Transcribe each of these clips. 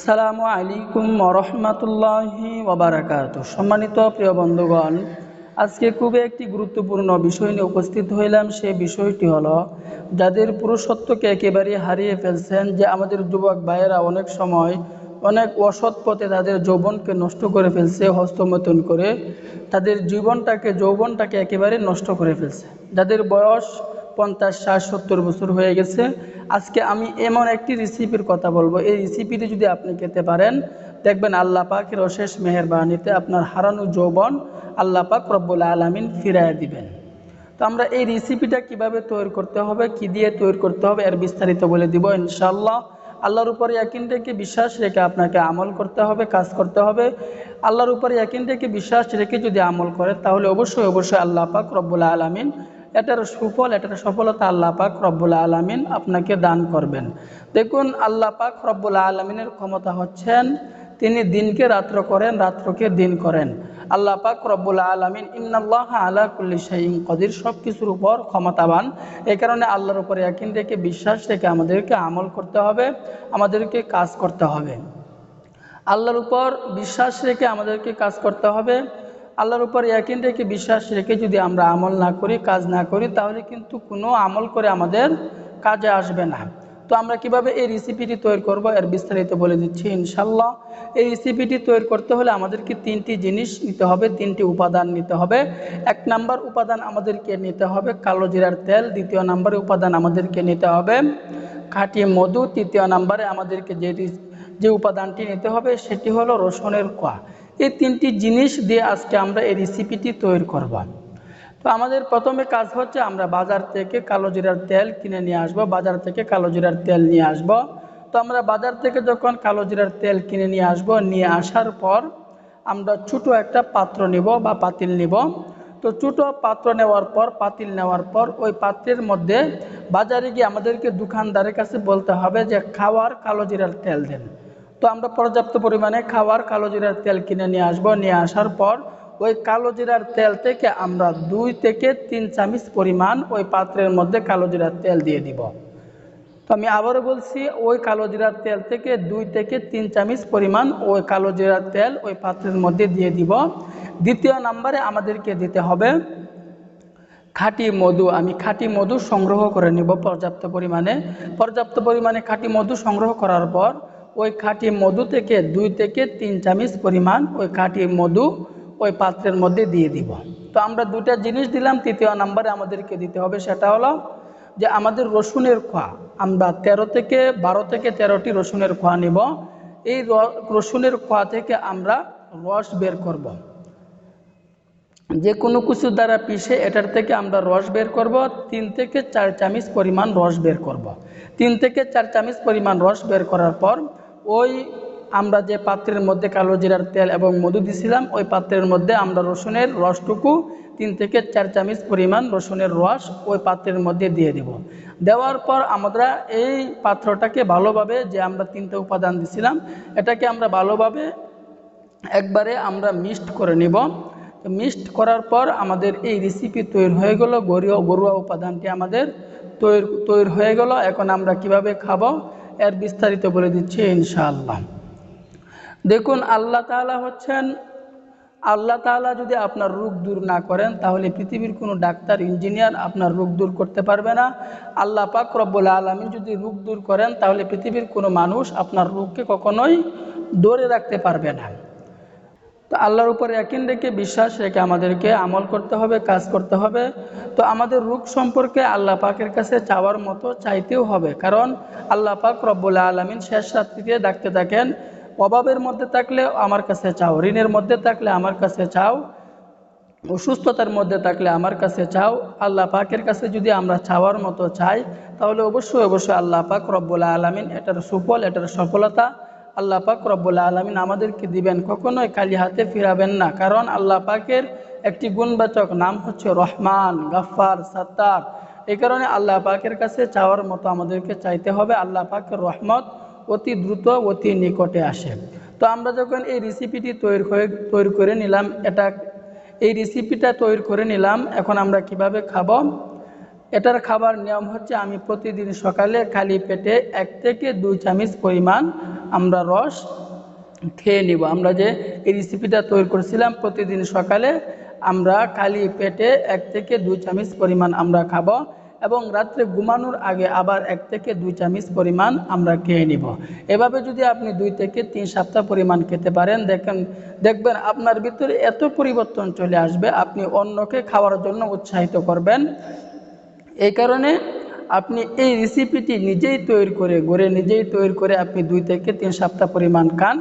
আসসালামু আলাইকুম ওরহমাতুল্লাহি ওয়াবারাকাতুহু। সম্মানিত প্রিয় বন্ধুগণ, আজকে খুবই একটি গুরুত্বপূর্ণ বিষয় নিয়ে উপস্থিত হইলাম। সেই বিষয়টি হলো, যাদের পুরুষত্বকে একেবারে হারিয়ে ফেলছেন, যে আমাদের যুবক ভাইয়েরা অনেক সময় অনেক অসৎ পথে তাদের যৌবনকে নষ্ট করে ফেলছে, হস্তমৈথুন করে তাদের যৌবনটাকে একেবারে নষ্ট করে ফেলছে। যাদের বয়স 50, 60, 70 বছর হয়ে গেছে, আজকে আমি এমন একটি রেসিপির কথা বলবো। এই রেসিপিটি যদি আপনি খেতে পারেন, দেখবেন আল্লাহ পাকের অশেষ মেহেরবানিতে আপনার হারানো যৌবন আল্লাহ পাক রব্বুল আলামিন ফিরাইয়া দিবেন। তো আমরা এই রেসিপিটা কিভাবে তৈরি করতে হবে, কি দিয়ে তৈরি করতে হবে, এর বিস্তারিত বলে দিব ইনশাআল্লাহ। আল্লাহর উপরে ইয়াকিন রেখে বিশ্বাস রেখে আপনাকে আমল করতে হবে, কাজ করতে হবে। আল্লাহর উপরে ইয়াকিন রেখে বিশ্বাস রেখে যদি আমল করে, তাহলে অবশ্যই আল্লাহ পাক রব্বুল আলামিন এটার সুফল, এটার সফলতা আল্লাহ পাক রব্বুল আলামিন আপনাকে দান করবেন। দেখুন, আল্লাহ পাক রব্বুল আলামিনের ক্ষমতা হচ্ছেন, তিনি দিনকে রাত্র করেন, রাত্রকে দিন করেন। আল্লাহ পাক রব্বুল আলামিন ইন্নাল্লাহা আলা কুল্লি শাইইন কদির, সব কিছুর উপর ক্ষমতাবান। এই কারণে আল্লাহর উপরে ইয়াকিন রেখে বিশ্বাস রেখে আমাদেরকে আমল করতে হবে, আমাদেরকে কাজ করতে হবে। আল্লাহর উপর বিশ্বাস রেখে আমাদেরকে কাজ করতে হবে। আল্লাহর উপর ইয়াকিন রেখে বিশ্বাস রেখে যদি আমরা আমল না করি, কাজ না করি, তাহলে কিন্তু কোনো আমল করে আমাদের কাজে আসবে না। তো আমরা কিভাবে এই রেসিপিটি তৈরি করব, এর বিস্তারিত বলে দিচ্ছি ইনশাল্লাহ। এই রেসিপিটি তৈরি করতে হলে আমাদেরকে তিনটি জিনিস নিতে হবে, তিনটি উপাদান নিতে হবে। এক নাম্বার উপাদান আমাদেরকে নিতে হবে কালো জিরার তেল। দ্বিতীয় নাম্বারে উপাদান আমাদেরকে নিতে হবে খাঁটি মধু। তৃতীয় নাম্বারে আমাদেরকে যে উপাদানটি নিতে হবে সেটি হলো রসুনের কোয়া। এই তিনটি জিনিস দিয়ে আজকে আমরা এই রেসিপিটি তৈরি করব। তো আমাদের প্রথমে কাজ হচ্ছে, আমরা বাজার থেকে কালো জিরার তেল কিনে নিয়ে আসব। বাজার থেকে কালো জিরার তেল নিয়ে আসব। তো আমরা বাজার থেকে যখন কালো জিরার তেল কিনে নিয়ে আসব, নিয়ে আসার পর আমরা ছোটো একটা পাত্র নেব বা পাতিল নেব। তো ছোটো পাত্র নেওয়ার পর, পাতিল নেওয়ার পর, ওই পাত্রের মধ্যে বাজারে গিয়ে আমাদেরকে দোকানদারের কাছে বলতে হবে যে খাওয়ার কালো জিরার তেল দেন। তো আমরা পর্যাপ্ত পরিমাণে খাওয়ার কালো জিরার তেল কিনে নিয়ে আসব। নিয়ে আসার পর ওই কালো জিরার তেল থেকে আমরা 2 থেকে 3 চামচ পরিমাণ ওই পাত্রের মধ্যে কালো জিরার তেল দিয়ে দিব। তো আমি আবারও বলছি, ওই কালো জিরার তেল থেকে 2 থেকে 3 চামচ পরিমাণ ওই কালো জিরার তেল ওই পাত্রের মধ্যে দিয়ে দিব। দ্বিতীয় নম্বরে আমাদেরকে দিতে হবে খাঁটি মধু। আমি খাঁটি মধু সংগ্রহ করে নিব পর্যাপ্ত পরিমাণে খাঁটি মধু সংগ্রহ করার পর ওই খাঁটি মধু থেকে 2 থেকে 3 চামচ পরিমাণ ওই খাঁটি মধু ওই পাত্রের মধ্যে দিয়ে দিব। তো আমরা দুটা জিনিস দিলাম। তৃতীয় নম্বরে আমাদেরকে দিতে হবে, সেটা হলো যে আমাদের রসুনের খোয়া। আমরা 12 থেকে 13টি রসুনের খোয়া নিব। এই রসুনের খোয়া থেকে আমরা রস বের করব। যে কোনো কিছুর দ্বারা পিষে এটার থেকে আমরা রস বের করব। 3 থেকে 4 চামচ পরিমাণ রস বের করব। 3 থেকে 4 চামচ পরিমাণ রস বের করার পর ওই আমরা যে পাত্রের মধ্যে কালো জিরার তেল এবং মধু দিয়েছিলাম, ওই পাত্রের মধ্যে আমরা রসুনের রসটুকু 3 থেকে 4 চামচ পরিমাণ রসুনের রস ওই পাত্রের মধ্যে দিয়ে দেব। দেওয়ার পর আমরা এই পাত্রটাকে ভালোভাবে, যে আমরা 3টে উপাদান দিয়েছিলাম, এটাকে আমরা ভালোভাবে একবারে আমরা মিক্সড করে নিব। মিক্সড করার পর আমাদের এই রেসিপি তৈরি হয়ে গেল। ঘরোয়া উপাদানটি আমাদের তৈরি হয়ে গেল। এখন আমরা কিভাবে খাবো এর বিস্তারিত বলে দিচ্ছি ইনশাআল্লাহ। দেখুন, আল্লাহ তাআলা যদি আপনার রোগ দূর না করেন, তাহলে পৃথিবীর কোনো ডাক্তার, ইঞ্জিনিয়ার আপনার রোগ দূর করতে পারবে না। আল্লাহ পাক রব্বুল আলামিন যদি রোগ দূর করেন, তাহলে পৃথিবীর কোনো মানুষ আপনার রোগকে কখনোই ধরে রাখতে পারবে না। তো আল্লাহর উপর ইয়াকিন রেখে বিশ্বাস রেখে আমাদেরকে আমল করতে হবে, কাজ করতে হবে। তো আমাদের রোগ সম্পর্কে আল্লাহ পাকের কাছে চাওয়ার মতো চাইতেও হবে, কারণ আল্লাহ পাক রব্বুল আলামিন শেষ রাত্রিতে ডাকতে থাকেন, অভাবের মধ্যে থাকলে আমার কাছে চাও, ঋণের মধ্যে থাকলে আমার কাছে চাও, অসুস্থতার মধ্যে থাকলে আমার কাছে চাও। আল্লাহ পাকের কাছে যদি আমরা চাওয়ার মতো চাই, তাহলে অবশ্যই আল্লাহ পাক রব্বুল আলামিন এটার সুফল, এটার সফলতা আল্লাহ পাক রব্বুল আলামিন আমাদেরকে দিবেন। কখনোই খালি হাতে ফিরাবেন না, কারণ আল্লাহ পাকের একটি গুণবাচক নাম হচ্ছে রহমান, গাফফার, সাত্তার। এই কারণে আল্লাহ পাকের কাছে চাওয়ার মতো আমাদেরকে চাইতে হবে। আল্লাহ পাকের রহমত অতি দ্রুত, অতি নিকটে আসে। তো আমরা যখন এই রেসিপিটি তৈরি করে নিলাম, এই রেসিপিটা তৈরি করে নিলাম, এখন আমরা কিভাবে খাবো এটার খাবার নিয়ম হচ্ছে আমি প্রতিদিন সকালে খালি পেটে 1 থেকে 2 চামচ পরিমাণ আমরা রস খেয়ে নিব। আমরা যে এই রেসিপিটা তৈরি করেছিলাম, প্রতিদিন সকালে আমরা খালি পেটে 1 থেকে 2 চামচ পরিমাণ আমরা খাবো এবং রাত্রে ঘুমানোর আগে আবার 1 থেকে 2 চামচ পরিমাণ আমরা খেয়ে নিব। এভাবে যদি আপনি 2 থেকে 3 সপ্তাহ পরিমাণ খেতে পারেন, দেখবেন আপনার ভিতরে এত পরিবর্তন চলে আসবে, আপনি অন্যকে খাওয়ার জন্য উৎসাহিত করবেন। এই কারণে আপনি এই রেসিপিটি নিজেই তৈরি করে আপনি 2 থেকে 3 সপ্তাহ পরিমাণ খান,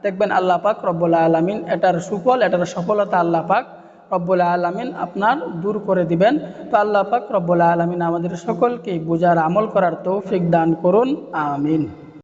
দেখবেন আল্লাহ পাক রব্বুল আলামিন এটার সুফল, এটার সফলতা আল্লাহ পাক রব্বুল আলামিন আপনার দূর করে দিবেন। তো আল্লাহ পাক রব্বুল আলামিন আমাদের সকলকে বোঝার আমল করার তৌফিক দান করুন, আমিন।